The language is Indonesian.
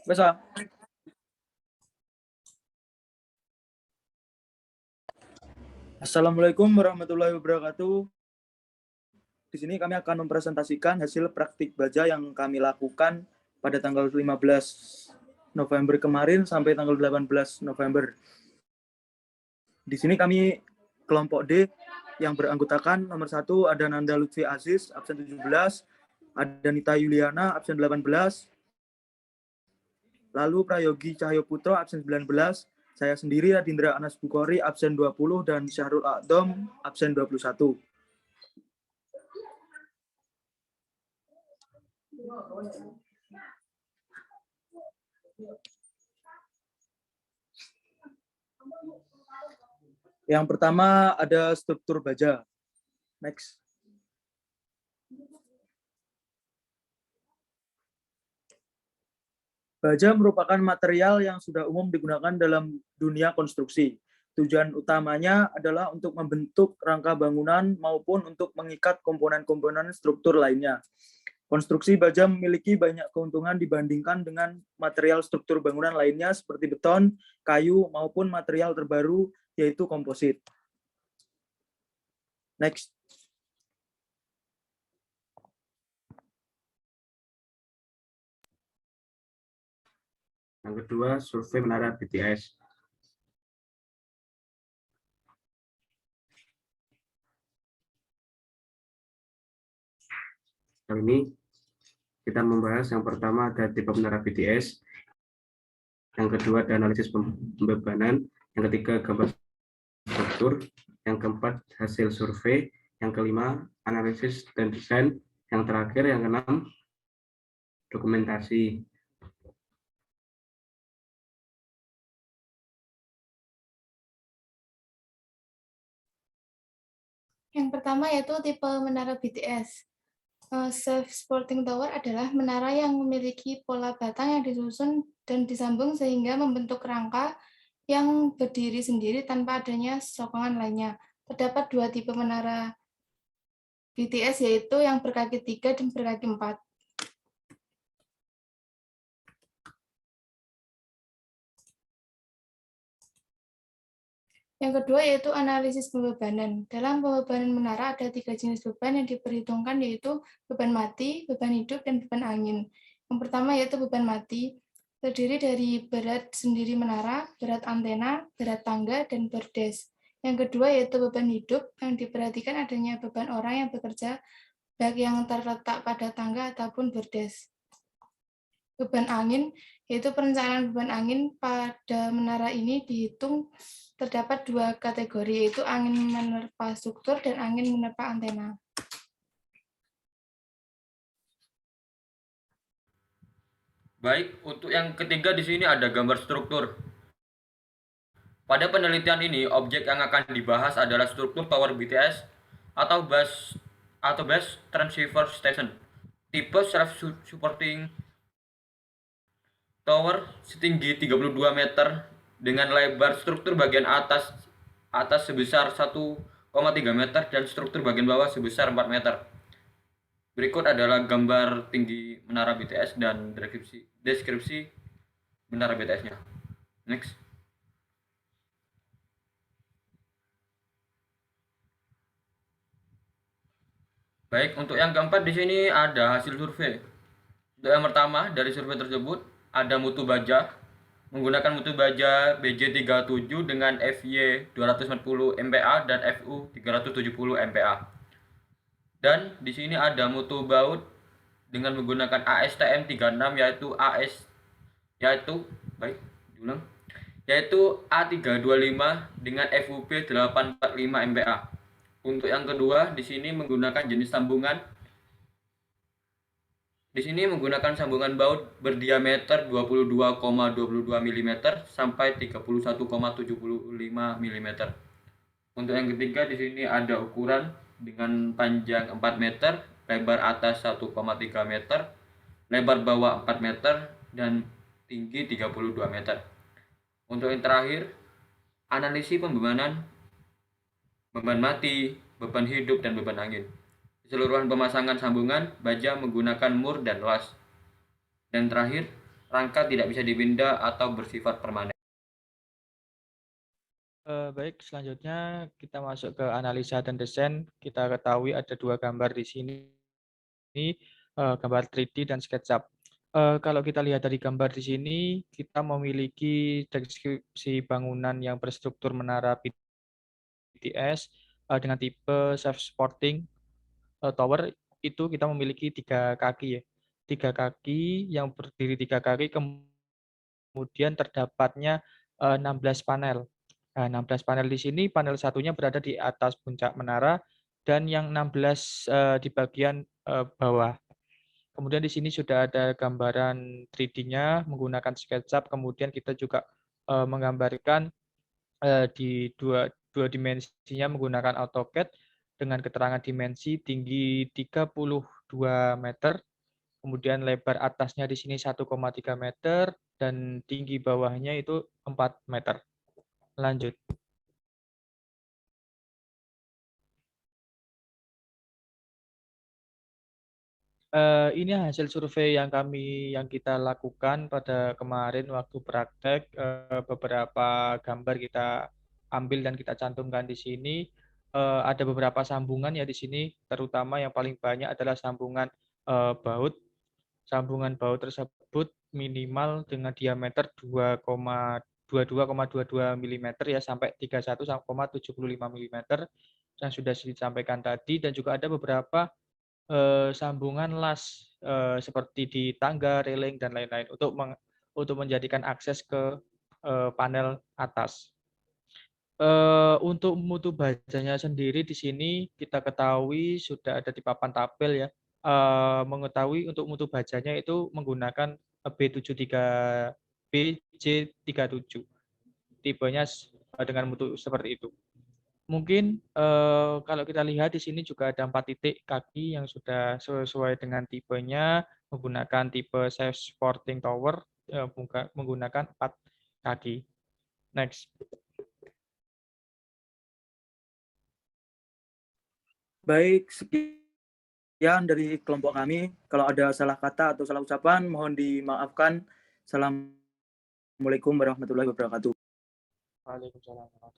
Bisa. Assalamualaikum warahmatullahi wabarakatuh. Di sini kami akan mempresentasikan hasil praktik baja yang kami lakukan pada tanggal 15 November kemarin sampai tanggal 18 November. Di sini kami kelompok D yang beranggotakan nomor 1 ada Nanda Lutfi Aziz, absen 17, ada Nita Yuliana, absen 18, lalu Prayogi Cahyo Putro, absen 19, saya sendiri Adindra Anas Bukhari, absen 20, dan Syahrul Akdom, absen 21. Yang pertama ada struktur baja. Next. Baja merupakan material yang sudah umum digunakan dalam dunia konstruksi. Tujuan utamanya adalah untuk membentuk rangka bangunan maupun untuk mengikat komponen-komponen struktur lainnya. Konstruksi baja memiliki banyak keuntungan dibandingkan dengan material struktur bangunan lainnya seperti beton, kayu, maupun material terbaru yaitu komposit. Next. Yang kedua, survei menara BTS. Kali ini kita membahas yang pertama ada tipe menara BTS, yang kedua ada analisis pembebanan, yang ketiga gambar struktur, yang keempat hasil survei, yang kelima analisis dan desain, yang terakhir yang keenam dokumentasi. Yang pertama yaitu tipe menara BTS. Self-supporting tower adalah menara yang memiliki pola batang yang disusun dan disambung sehingga membentuk rangka yang berdiri sendiri tanpa adanya sokongan lainnya. Terdapat dua tipe menara BTS yaitu yang berkaki 3 dan berkaki 4. Yang kedua yaitu analisis pembebanan. Dalam pembebanan menara ada 3 jenis beban yang diperhitungkan yaitu beban mati, beban hidup, dan beban angin. Yang pertama yaitu beban mati, terdiri dari berat sendiri menara, berat antena, berat tangga, dan berdes. Yang kedua yaitu beban hidup, yang diperhatikan adanya beban orang yang bekerja, baik yang terletak pada tangga ataupun berdes. Beban angin, yaitu perencanaan beban angin pada menara ini dihitung terdapat dua kategori, yaitu angin menerpa struktur dan angin menerpa antena. Baik, untuk yang ketiga di sini ada gambar struktur. Pada penelitian ini, objek yang akan dibahas adalah struktur tower BTS atau base transceiver station. Tipe self-supporting tower setinggi 32 meter dengan lebar struktur bagian atas sebesar 1,3 meter dan struktur bagian bawah sebesar 4 meter. Berikut adalah gambar tinggi menara BTS dan deskripsi menara BTS-nya. Next. Baik, untuk yang keempat di sini ada hasil survei. Untuk yang pertama, dari survei tersebut ada mutu baja menggunakan mutu baja BJ37 dengan FY 240 MPa dan FU 370 MPa. Dan di sini ada mutu baut dengan menggunakan ASTM 36 yaitu A325 dengan FUB 845 MPa. Untuk yang kedua di sini menggunakan jenis sambungan. Di sini menggunakan sambungan baut berdiameter 22,22 mm sampai 31,75 mm. Untuk yang ketiga di sini ada ukuran dengan panjang 4 meter, lebar atas 1,3 meter, lebar bawah 4 meter, dan tinggi 32 meter. Untuk yang terakhir, analisis pembebanan, beban mati, beban hidup, dan beban angin. Keseluruhan pemasangan sambungan baja menggunakan mur dan las. Dan terakhir, rangka tidak bisa dipindah atau bersifat permanen. Baik, selanjutnya kita masuk ke analisa dan desain. Kita ketahui ada dua gambar di sini, gambar 3D dan SketchUp. Kalau kita lihat dari gambar di sini, kita memiliki deskripsi bangunan yang berstruktur menara BTS dengan tipe self-supporting tower. Itu kita memiliki 3 kaki ya. 3 kaki yang berdiri 3 kaki, kemudian terdapatnya 16 panel. Nah, 16 panel di sini, panel satunya berada di atas puncak menara dan yang 16 di bagian bawah. Kemudian di sini sudah ada gambaran 3D-nya menggunakan SketchUp. Kemudian kita juga menggambarkan di dua dimensinya menggunakan AutoCAD dengan keterangan dimensi tinggi 32 meter, kemudian lebar atasnya di sini 1,3 meter, dan tinggi bawahnya itu 4 meter. Lanjut. Ini hasil survei yang kita lakukan pada kemarin waktu praktek. Beberapa gambar kita ambil dan kita cantumkan di sini. Ada beberapa sambungan ya di sini, terutama yang paling banyak adalah sambungan baut. Sambungan baut tersebut minimal dengan diameter 22,22 mm ya sampai 31,75 mm yang sudah disampaikan tadi, dan juga ada beberapa sambungan las seperti di tangga, railing, dan lain-lain untuk menjadikan akses ke panel atas. Untuk mutu bajanya sendiri di sini kita ketahui sudah ada di papan tabel ya. Mengetahui untuk mutu bajanya itu menggunakan B73BJ37. Tipenya dengan mutu seperti itu. Mungkin kalau kita lihat di sini juga ada 4 titik kaki yang sudah sesuai dengan tipenya, menggunakan tipe self-supporting tower, menggunakan 4 kaki. Next. Baik, sekian dari kelompok kami. Kalau ada salah kata atau salah ucapan, mohon dimaafkan. Assalamualaikum warahmatullahi wabarakatuh. Waalaikumsalam.